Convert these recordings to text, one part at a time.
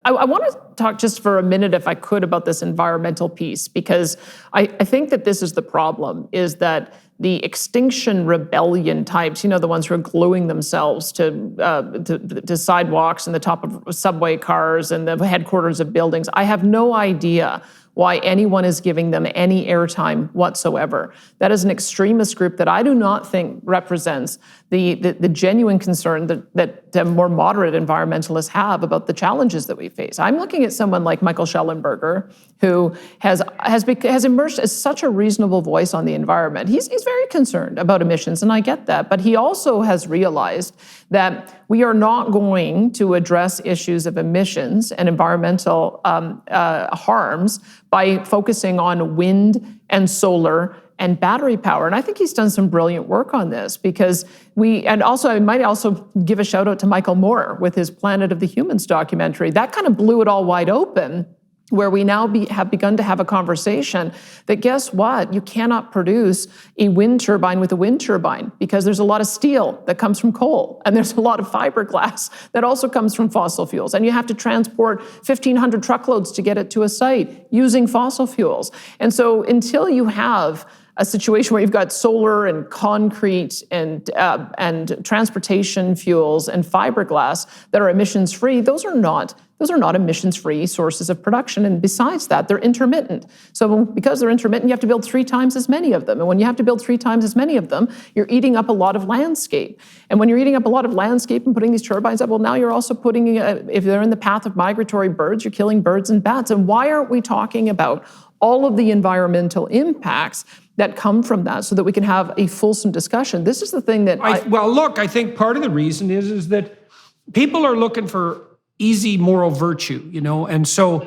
I want to talk just for a minute, if I could, about this environmental piece, because I think that this is the problem, is that the Extinction Rebellion types, the ones who are gluing themselves to sidewalks and the top of subway cars and the headquarters of buildings, I have no idea why anyone is giving them any airtime whatsoever. That is an extremist group that I do not think represents the genuine concern that more moderate environmentalists have about the challenges that we face. I'm looking at someone like Michael Schellenberger, who has emerged as such a reasonable voice on the environment. He's very concerned about emissions, and I get that, but he also has realized that we are not going to address issues of emissions and environmental harms by focusing on wind and solar and battery power. And I think he's done some brilliant work on this, because I might also give a shout out to Michael Moore with his Planet of the Humans documentary. That kind of blew it all wide open, where we now have begun to have a conversation that, guess what? You cannot produce a wind turbine with a wind turbine, because there's a lot of steel that comes from coal, and there's a lot of fiberglass that also comes from fossil fuels. And you have to transport 1,500 truckloads to get it to a site using fossil fuels. And so until you have a situation where you've got solar and concrete and transportation fuels and fiberglass that are emissions-free, those are not emissions-free sources of production. And besides that, they're intermittent. So because they're intermittent, you have to build 3 times as many of them. And when you have to build 3 times as many of them, you're eating up a lot of landscape. And when you're eating up a lot of landscape and putting these turbines up, well, now you're also putting, if they're in the path of migratory birds, you're killing birds and bats. And why aren't we talking about all of the environmental impacts that come from that, so that we can have a fulsome discussion? This is the thing that I think part of the reason is that people are looking for easy moral virtue, and so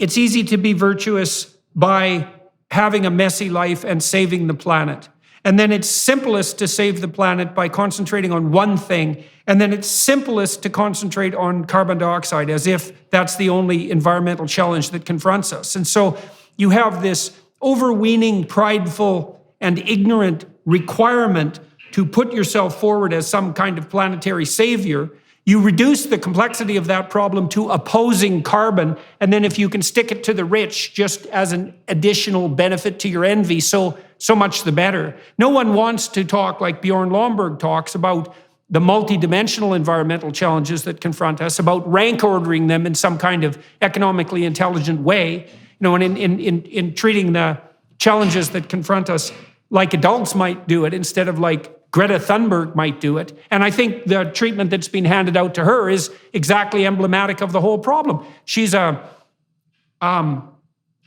it's easy to be virtuous by having a messy life and saving the planet. And then it's simplest to save the planet by concentrating on one thing. And then it's simplest to concentrate on carbon dioxide, as if that's the only environmental challenge that confronts us. And so you have this overweening, prideful, and ignorant requirement to put yourself forward as some kind of planetary savior. You reduce the complexity of that problem to opposing carbon, and then if you can stick it to the rich just as an additional benefit to your envy, so much the better. No one wants to talk like Bjorn Lomborg talks about the multidimensional environmental challenges that confront us, about rank ordering them in some kind of economically intelligent way. And in treating the challenges that confront us like adults might do it, instead of like Greta Thunberg might do it. And I think the treatment that's been handed out to her is exactly emblematic of the whole problem. She's a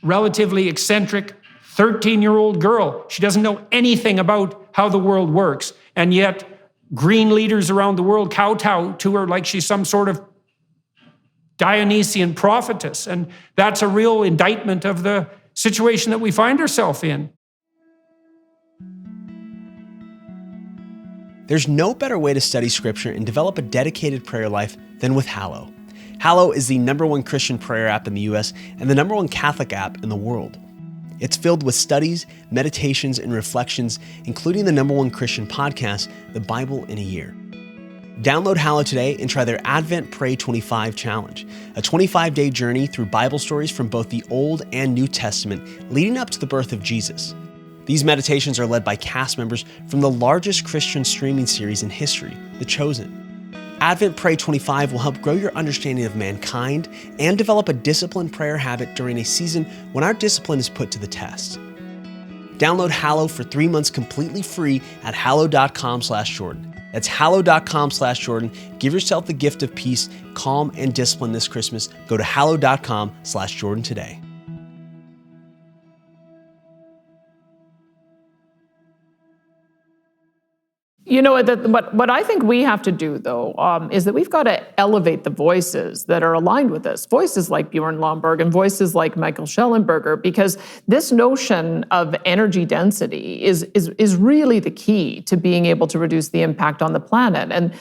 relatively eccentric 13-year-old girl. She doesn't know anything about how the world works. And yet green leaders around the world kowtow to her like she's some sort of Dionysian prophetess. And that's a real indictment of the situation that we find ourselves in. There's no better way to study Scripture and develop a dedicated prayer life than with Hallow. Hallow is the #1 Christian prayer app in the US and the #1 Catholic app in the world. It's filled with studies, meditations, and reflections, including the #1 Christian podcast, The Bible in a Year. Download Hallow today and try their Advent Pray 25 challenge, a 25-day journey through Bible stories from both the Old and New Testament leading up to the birth of Jesus. These meditations are led by cast members from the largest Christian streaming series in history, The Chosen. Advent Pray 25 will help grow your understanding of mankind and develop a disciplined prayer habit during a season when our discipline is put to the test. Download Hallow for 3 months completely free at hallow.com/Jordan. That's hallow.com/Jordan. Give yourself the gift of peace, calm, and discipline this Christmas. Go to hallow.com/Jordan today. What I think we have to do, though, is that we've got to elevate the voices that are aligned with this. Voices like Bjorn Lomborg and voices like Michael Schellenberger, because this notion of energy density is really the key to being able to reduce the impact on the planet. And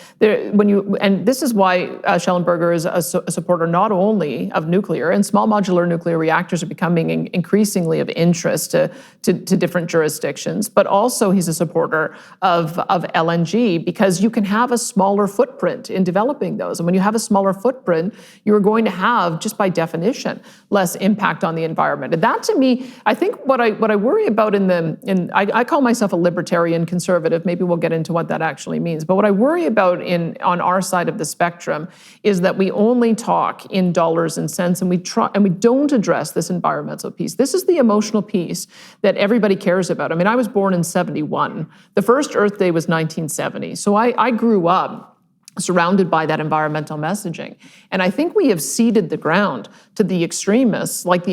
this is why Schellenberger is a supporter not only of nuclear, and small modular nuclear reactors are becoming increasingly of interest to different jurisdictions, but also he's a supporter of LNG because you can have a smaller footprint in developing those. And when you have a smaller footprint, you're going to have, just by definition, less impact on the environment. And that, to me, I think what I worry about I call myself a libertarian conservative. Maybe we'll get into what that actually means. But what I worry about on our side of the spectrum is that we only talk in dollars and cents, and we don't address this environmental piece. This is the emotional piece that everybody cares about. I mean, I was born in 71. The first Earth Day was 1970. So I grew up surrounded by that environmental messaging. And I think we have ceded the ground to the extremists like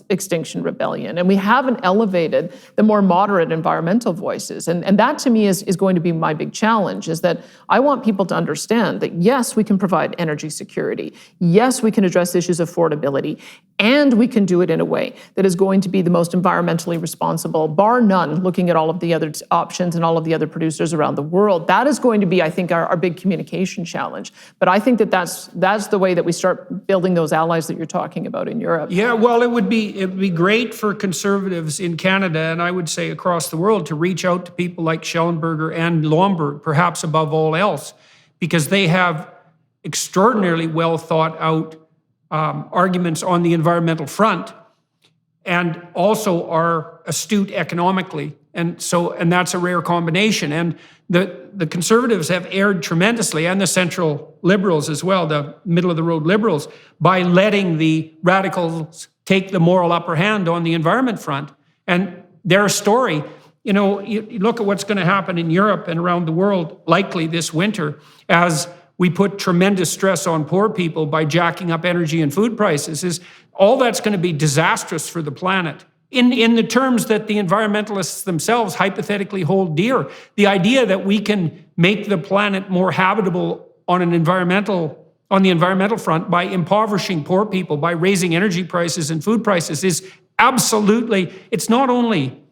Extinction Rebellion, and we haven't elevated the more moderate environmental voices. And that, to me, is going to be my big challenge, is that I want people to understand that, yes, we can provide energy security. Yes, we can address issues of affordability, and we can do it in a way that is going to be the most environmentally responsible, bar none, looking at all of the other options and all of the other producers around the world. That is going to be, I think, our big communication challenge. But I think that's the way that we start building those allies that you're talking about in Europe. Yeah, well, it would be great for conservatives in Canada, and I would say across the world, to reach out to people like Schellenberger and Lomberg, perhaps above all else, because they have extraordinarily well thought out arguments on the environmental front, and also are astute economically. And that's a rare combination. And the conservatives have erred tremendously, and the central liberals as well, the middle-of-the-road liberals, by letting the radicals take the moral upper hand on the environment front. And their story, you look at what's going to happen in Europe and around the world, likely this winter, as we put tremendous stress on poor people by jacking up energy and food prices, is all that's going to be disastrous for the planet. In the terms that the environmentalists themselves hypothetically hold dear, the idea that we can make the planet more habitable on the environmental front by impoverishing poor people, by raising energy prices and food prices, is absolutely, it's not only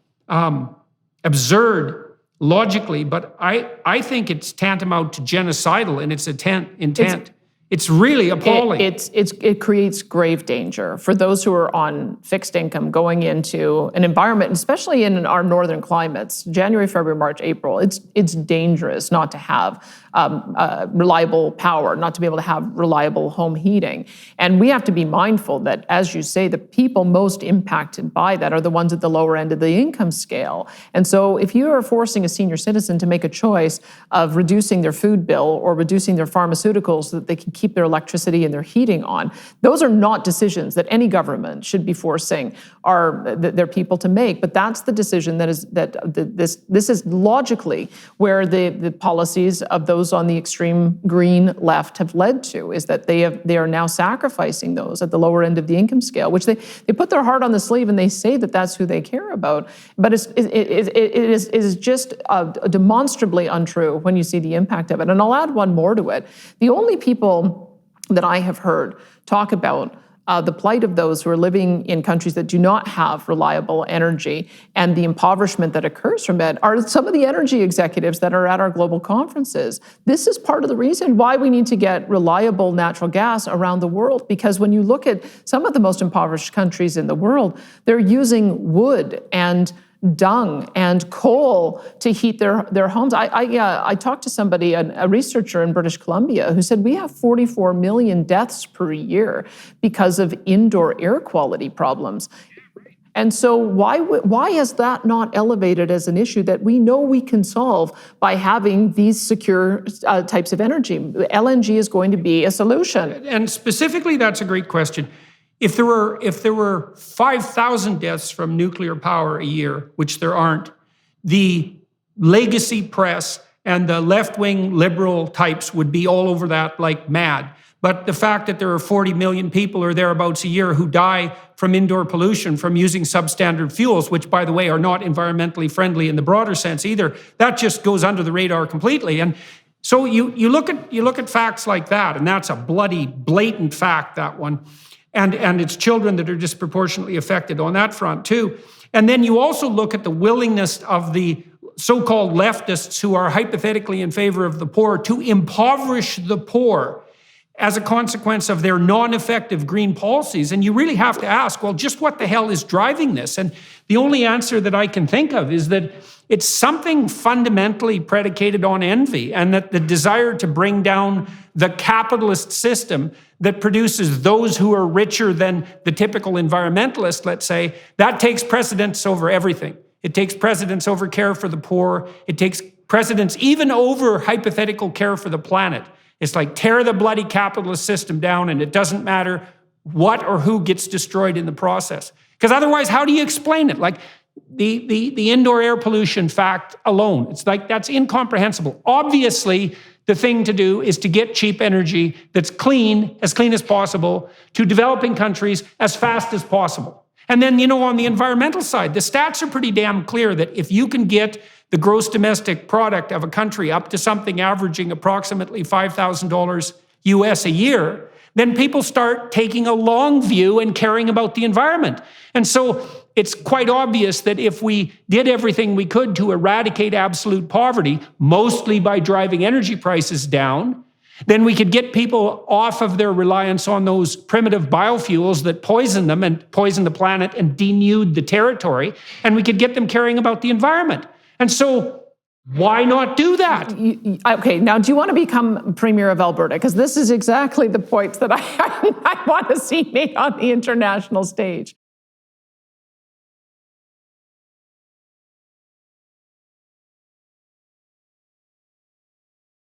absurd logically, but I think it's tantamount to genocidal in its intent. It's really appalling. It creates grave danger for those who are on fixed income going into an environment, especially in our northern climates, January, February, March, April. It's dangerous not to have reliable power, not to be able to have reliable home heating. And we have to be mindful that, as you say, the people most impacted by that are the ones at the lower end of the income scale. And so if you are forcing a senior citizen to make a choice of reducing their food bill or reducing their pharmaceuticals so that they can keep their electricity and their heating on, those are not decisions that any government should be forcing their people to make. But that's the decision this is logically where the policies of those on the extreme green left have led to, is that they are now sacrificing those at the lower end of the income scale, which they put their heart on the sleeve and they say that that's who they care about. But it is just demonstrably untrue when you see the impact of it. And I'll add one more to it. The only people that I have heard talk about the plight of those who are living in countries that do not have reliable energy and the impoverishment that occurs from it are some of the energy executives that are at our global conferences. This is part of the reason why we need to get reliable natural gas around the world, because when you look at some of the most impoverished countries in the world, they're using wood and dung and coal to heat their homes. I talked to somebody, a researcher in British Columbia, who said we have 44 million deaths per year because of indoor air quality problems. And so why is that not elevated as an issue that we know we can solve by having these secure types of energy? LNG is going to be a solution. And specifically, that's a great question. If there were 5,000 deaths from nuclear power a year, which there aren't, the legacy press and the left-wing liberal types would be all over that like mad. But the fact that there are 40 million people or thereabouts a year who die from indoor pollution, from using substandard fuels, which, by the way, are not environmentally friendly in the broader sense either, that just goes under the radar completely. And so you look at facts like that, and that's a bloody, blatant fact, that one. And it's children that are disproportionately affected on that front too. And then you also look at the willingness of the so-called leftists who are hypothetically in favor of the poor to impoverish the poor as a consequence of their non-effective green policies. And you really have to ask, well, just what the hell is driving this? And the only answer that I can think of is that it's something fundamentally predicated on envy, and that the desire to bring down the capitalist system that produces those who are richer than the typical environmentalist, let's say, that takes precedence over everything. It takes precedence over care for the poor. It takes precedence even over hypothetical care for the planet. It's like tear the bloody capitalist system down, and it doesn't matter what or who gets destroyed in the process. Because otherwise, how do you explain it? Like the indoor air pollution fact alone, it's like that's incomprehensible. Obviously, the thing to do is to get cheap energy that's clean as possible, to developing countries as fast as possible. And then, on the environmental side, the stats are pretty damn clear that if you can get the gross domestic product of a country up to something averaging approximately $5,000 US a year, then people start taking a long view and caring about the environment. And so it's quite obvious that if we did everything we could to eradicate absolute poverty, mostly by driving energy prices down, then we could get people off of their reliance on those primitive biofuels that poison them and poison the planet and denude the territory, and we could get them caring about the environment. And so why not do that? Okay, now do you want to become Premier of Alberta? Because this is exactly the points that I want to see made on the international stage.